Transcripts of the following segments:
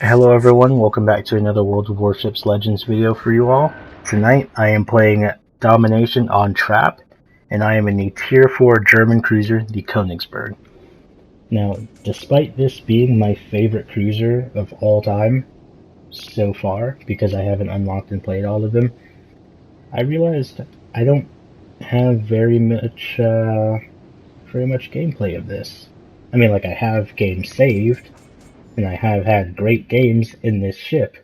Hello everyone, welcome back to another World of Warships Legends video for you all. Tonight I am playing Domination on Trap, and I am in the Tier 4 German cruiser, the Konigsberg. Now, despite this being my favorite cruiser of all time so far, because I haven't unlocked and played all of them, I realized I don't have very much gameplay of this. I mean, like, I have games saved, and I have had great games in this ship,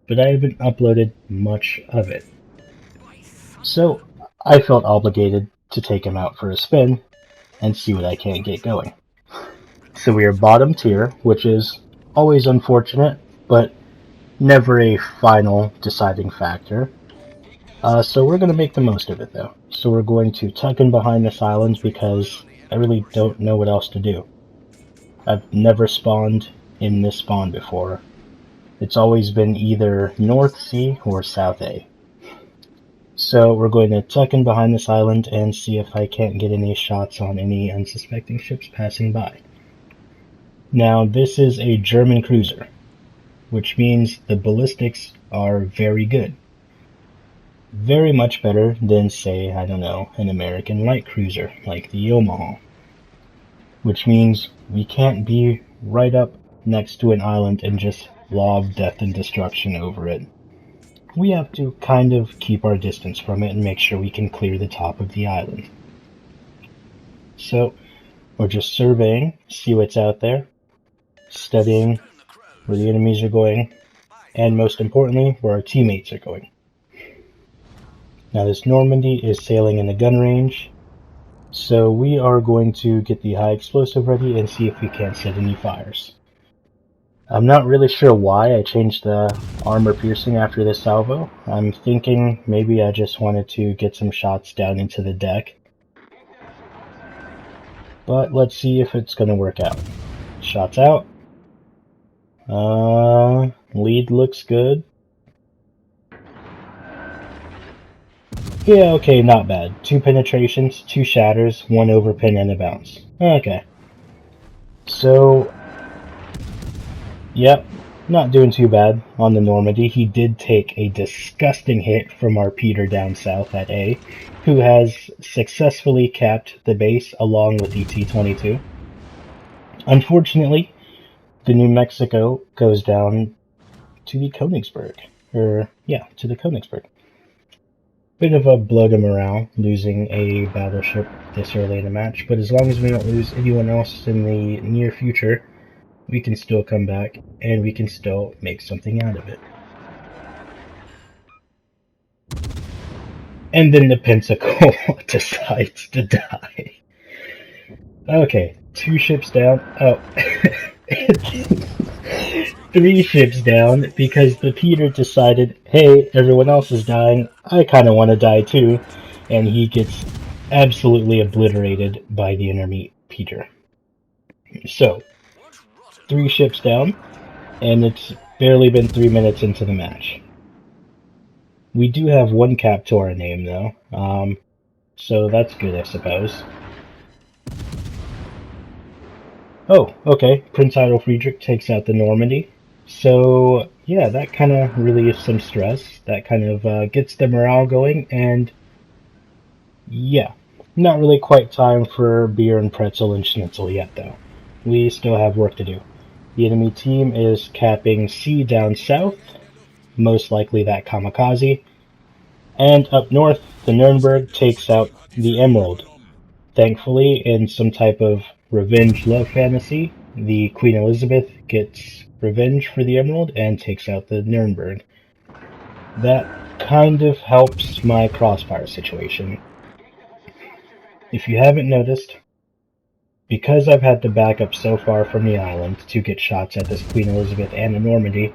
but I haven't uploaded much of it. So I felt obligated to take him out for a spin and see what I can get going. So we are bottom tier, which is always unfortunate, but never a final deciding factor. So we're going to make the most of it though. So we're going to tuck in behind this island because I really don't know what else to do. I've never spawned in this spawn before. It's always been either North C or South A. So we're going to tuck in behind this island and see if I can't get any shots on any unsuspecting ships passing by. Now this is a German cruiser, which means the ballistics are very good. Very much better than, say, I don't know, an American light cruiser like the Omaha. Which means we can't be right up next to an island and just lob death and destruction over it. We have to kind of keep our distance from it and make sure we can clear the top of the island. So, we're just surveying, see what's out there, studying where the enemies are going, and most importantly, where our teammates are going. Now this Normandy is sailing in the gun range, so we are going to get the high explosive ready and see if we can't set any fires. I'm not really sure why I changed the armor piercing after this salvo. I'm thinking maybe I just wanted to get some shots down into the deck. But let's see if it's going to work out. Shots out. Lead looks good. Yeah, okay, not bad. 2 penetrations, 2 shatters, 1 overpin, and a bounce. Okay. So, yep, not doing too bad on the Normandy. He did take a disgusting hit from our Peter down south at A, who has successfully capped the base along with the T-22. Unfortunately, the New Mexico goes down to the Konigsberg. To the Konigsberg. Bit of a blow to morale, losing a battleship this early in the match, but as long as we don't lose anyone else in the near future, we can still come back, and we can still make something out of it. And then the Pensacola decides to die. Okay, 2 ships down. Oh. 3 ships down because the Peter decided, hey, everyone else is dying, I kind of want to die too, and he gets absolutely obliterated by the enemy Peter. So, 3 ships down, and it's barely been 3 minutes into the match. We do have 1 cap to our name though, so that's good I suppose. Oh, okay, Prince Idle Friedrich takes out the Normandy. So, yeah, that kind of relieves some stress. That kind of gets the morale going, and yeah, not really quite time for beer and pretzel and schnitzel yet, though. We still have work to do. The enemy team is capping C down south, most likely that kamikaze, and up north, the Nuremberg takes out the Emerald. Thankfully, in some type of revenge love fantasy, the Queen Elizabeth gets revenge for the Emerald and takes out the Nuremberg. That kind of helps my Crossfire situation. If you haven't noticed, because I've had to back up so far from the island to get shots at this Queen Elizabeth and the Normandy,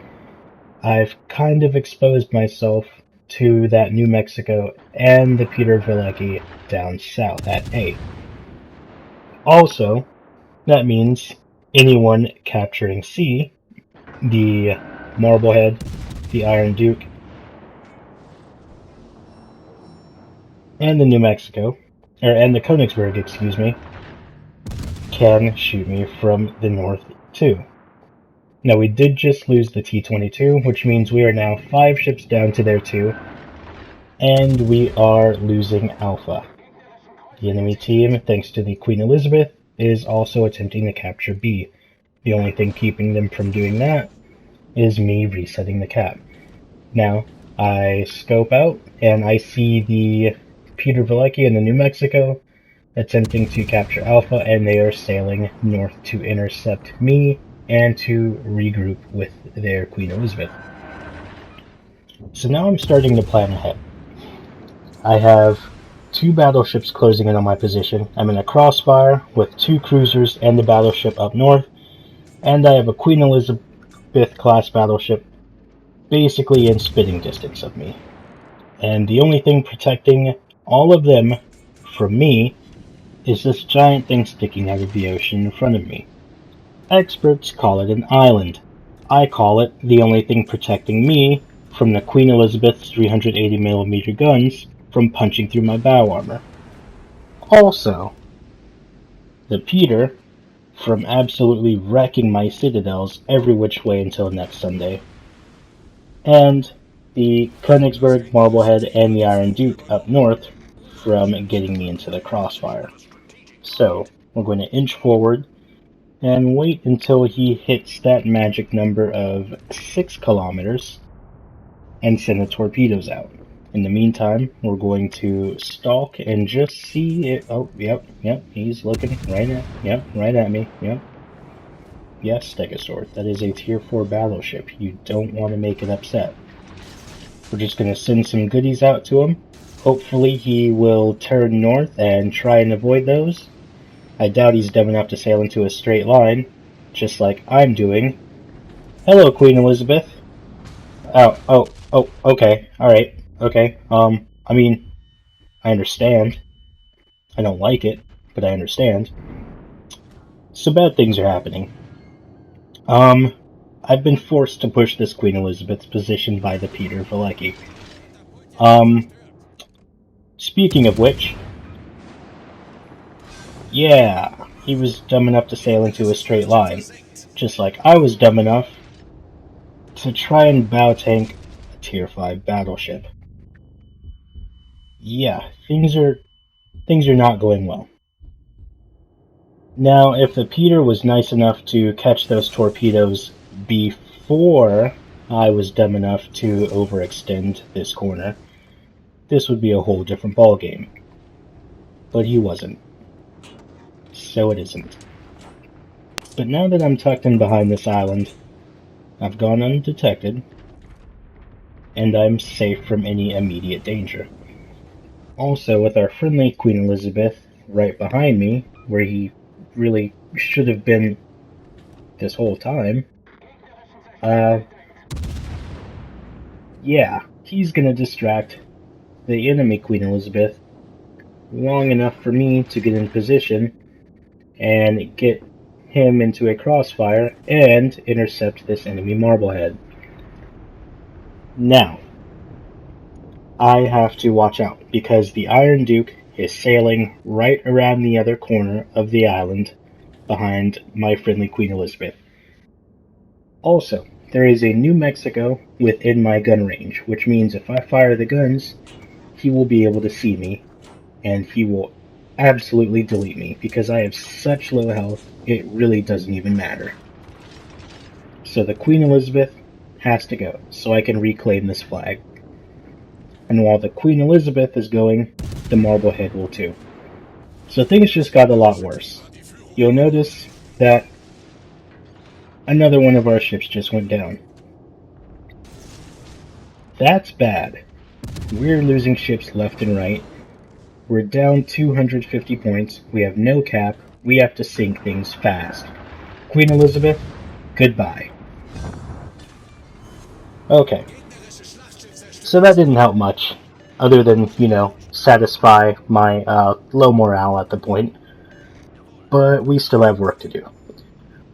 I've kind of exposed myself to that New Mexico and the Peter Vielecki down south at A. Also, that means anyone capturing C, the Marblehead, the Iron Duke, and the New Mexico, and the Konigsberg, excuse me, can shoot me from the north too. Now we did just lose the T-22, which means we are now 5 ships down to their 2, and we are losing Alpha. The enemy team, thanks to the Queen Elizabeth, is also attempting to capture B. The only thing keeping them from doing that is me resetting the cap. Now, I scope out, and I see the Peter Veliky and the New Mexico attempting to capture Alpha, and they are sailing north to intercept me and to regroup with their Queen Elizabeth. So now I'm starting to plan ahead. I have 2 battleships closing in on my position. I'm in a Crossfire with 2 cruisers and the battleship up north, and I have a Queen Elizabeth class battleship basically in spitting distance of me. And the only thing protecting all of them from me is this giant thing sticking out of the ocean in front of me. Experts call it an island. I call it the only thing protecting me from the Queen Elizabeth's 380mm guns from punching through my bow armor. Also, the Peter from absolutely wrecking my citadels every which way until next Sunday. And the Konigsberg, Marblehead, and the Iron Duke up north from getting me into the Crossfire. So, we're going to inch forward and wait until he hits that magic number of 6 kilometers and send the torpedoes out. In the meantime, we're going to stalk and just see it. Oh, yep, he's looking right at me, yep. Yes, Stegosaur, that is a tier 4 battleship. You don't want to make it upset. We're just going to send some goodies out to him. Hopefully he will turn north and try and avoid those. I doubt he's dumb enough to sail into a straight line, just like I'm doing. Hello, Queen Elizabeth. Oh, okay, alright, okay, I mean, I understand. I don't like it, but I understand. So bad things are happening. I've been forced to push this Queen Elizabeth's position by the Peter Veliky. Speaking of which, yeah, he was dumb enough to sail into a straight line, just like I was dumb enough to try and bow tank a tier 5 battleship. Yeah, things are not going well. Now, if the Peter was nice enough to catch those torpedoes before I was dumb enough to overextend this corner, this would be a whole different ballgame. But he wasn't. So it isn't. But now that I'm tucked in behind this island, I've gone undetected, and I'm safe from any immediate danger. Also, with our friendly Queen Elizabeth right behind me, where he really should have been this whole time, yeah, he's gonna distract the enemy Queen Elizabeth long enough for me to get in position and get him into a crossfire and intercept this enemy Marblehead. Now, I have to watch out because the Iron Duke is sailing right around the other corner of the island behind my friendly Queen Elizabeth. Also, there is a New Mexico within my gun range, which means if I fire the guns, he will be able to see me, and he will absolutely delete me because I have such low health, it really doesn't even matter. So the Queen Elizabeth has to go, so I can reclaim this flag. And while the Queen Elizabeth is going, the Marblehead will too. So things just got a lot worse. You'll notice that another one of our ships just went down. That's bad. We're losing ships left and right. We're down 250 points. We have no cap. We have to sink things fast. Queen Elizabeth, goodbye. Okay. So that didn't help much, other than, satisfy my low morale at the point. But we still have work to do.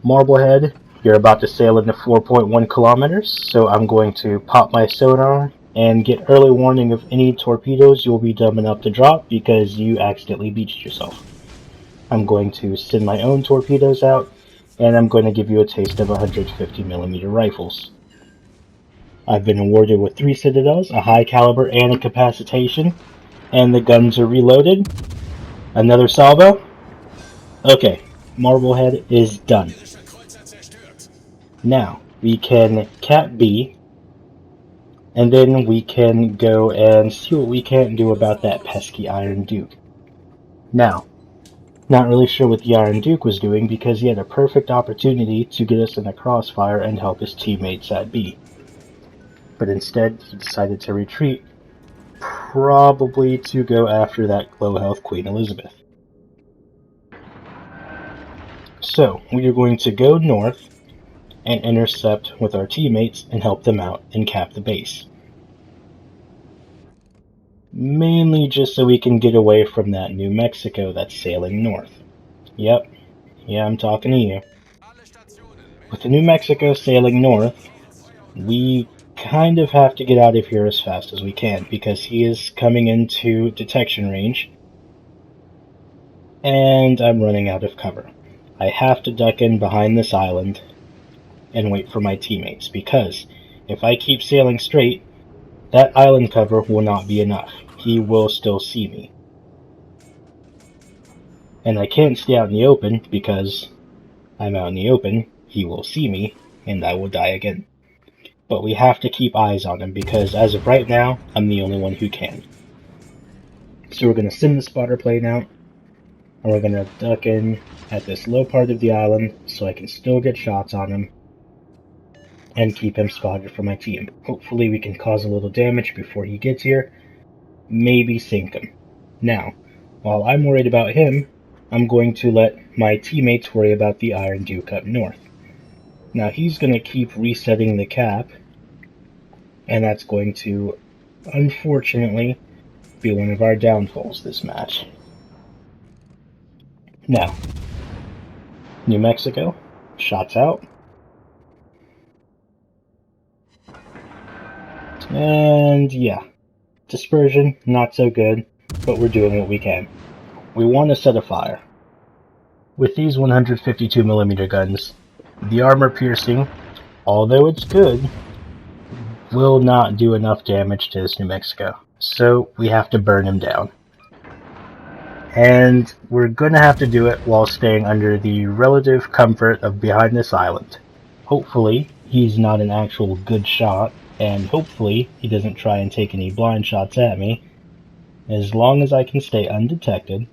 Marblehead, you're about to sail into 4.1 kilometers, so I'm going to pop my sonar and get early warning of any torpedoes you'll be dumb enough to drop because you accidentally beached yourself. I'm going to send my own torpedoes out and I'm going to give you a taste of 150mm rifles. I've been awarded with 3 citadels, a high caliber, and a capacitation, and the guns are reloaded. Another salvo. Okay, Marblehead is done. Now, we can cap B, and then we can go and see what we can do about that pesky Iron Duke. Now, not really sure what the Iron Duke was doing because he had a perfect opportunity to get us in a crossfire and help his teammates at B. But instead, he decided to retreat, probably to go after that low health Queen Elizabeth. So, we are going to go north and intercept with our teammates and help them out and cap the base. Mainly just so we can get away from that New Mexico that's sailing north. Yep, yeah, I'm talking to you. With the New Mexico sailing north, we kind of have to get out of here as fast as we can because he is coming into detection range and I'm running out of cover. I have to duck in behind this island and wait for my teammates because if I keep sailing straight, that island cover will not be enough. He will still see me. And I can't stay out in the open because I'm out in the open, he will see me, and I will die again. But we have to keep eyes on him because as of right now, I'm the only one who can. So we're going to send the spotter plane out, and we're going to duck in at this low part of the island so I can still get shots on him and keep him spotted for my team. Hopefully we can cause a little damage before he gets here, maybe sink him. Now, while I'm worried about him, I'm going to let my teammates worry about the Iron Duke up north. Now he's going to keep resetting the cap, and that's going to, unfortunately, be one of our downfalls this match. Now, New Mexico, shots out. And yeah, dispersion, not so good, but we're doing what we can. We want to set a fire. With these 152mm guns, the armor piercing, although it's good, will not do enough damage to this New Mexico. So we have to burn him down. And we're going to have to do it while staying under the relative comfort of behind this island. Hopefully, he's not an actual good shot, and hopefully he doesn't try and take any blind shots at me, as long as I can stay undetected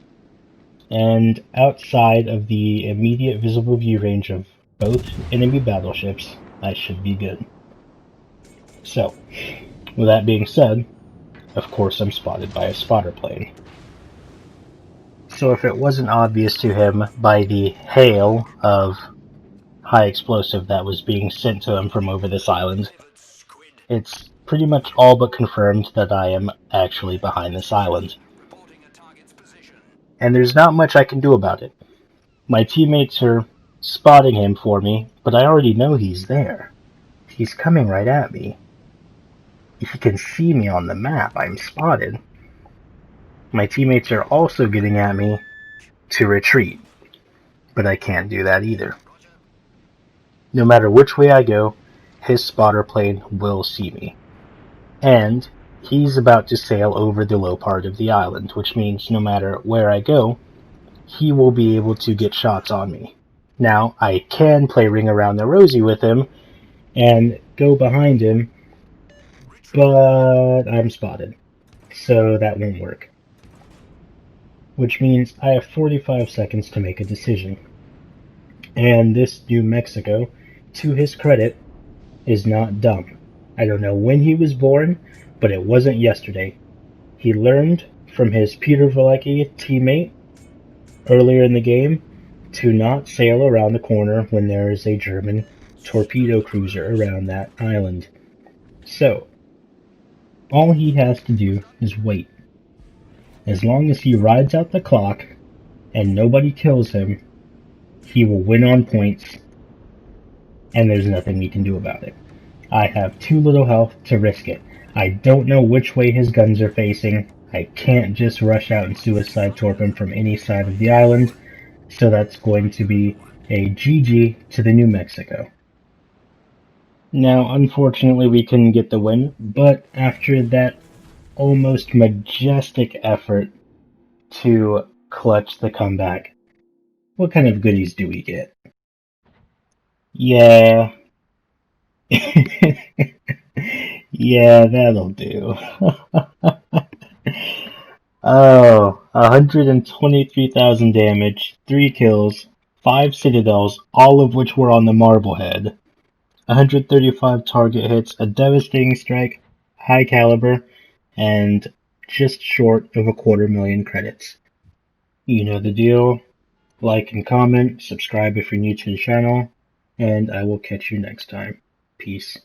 and outside of the immediate visible view range of both enemy battleships, I should be good. So, with that being said, of course I'm spotted by a spotter plane. So if it wasn't obvious to him by the hail of high explosive that was being sent to him from over this island, it's pretty much all but confirmed that I am actually behind this island. And there's not much I can do about it. My teammates are spotting him for me, but I already know he's there. He's coming right at me. If you can see me on the map, I'm spotted. My teammates are also getting at me to retreat, but I can't do that either. No matter which way I go, his spotter plane will see me. And he's about to sail over the low part of the island, which means no matter where I go, he will be able to get shots on me. Now, I can play Ring Around the Rosie with him and go behind him, but I'm spotted, so that won't work. Which means I have 45 seconds to make a decision. And this New Mexico, to his credit, is not dumb. I don't know when he was born, but it wasn't yesterday. He learned from his Peter Vlecki teammate earlier in the game to not sail around the corner when there is a German torpedo cruiser around that island. So, all he has to do is wait. As long as he rides out the clock and nobody kills him, he will win on points, and there's nothing we can do about it. I have too little health to risk it. I don't know which way his guns are facing. I can't just rush out and suicide torp him from any side of the island, so that's going to be A GG to the New Mexico. Now, unfortunately, we couldn't get the win, but after that almost majestic effort to clutch the comeback, what kind of goodies do we get? Yeah. Yeah, that'll do. Oh, 123,000 damage, 3 kills, 5 citadels, all of which were on the Marblehead, 135 target hits, a devastating strike, high caliber, and just short of 250,000 credits. You know the deal. Like and comment, subscribe if you're new to the channel, and I will catch you next time. Peace.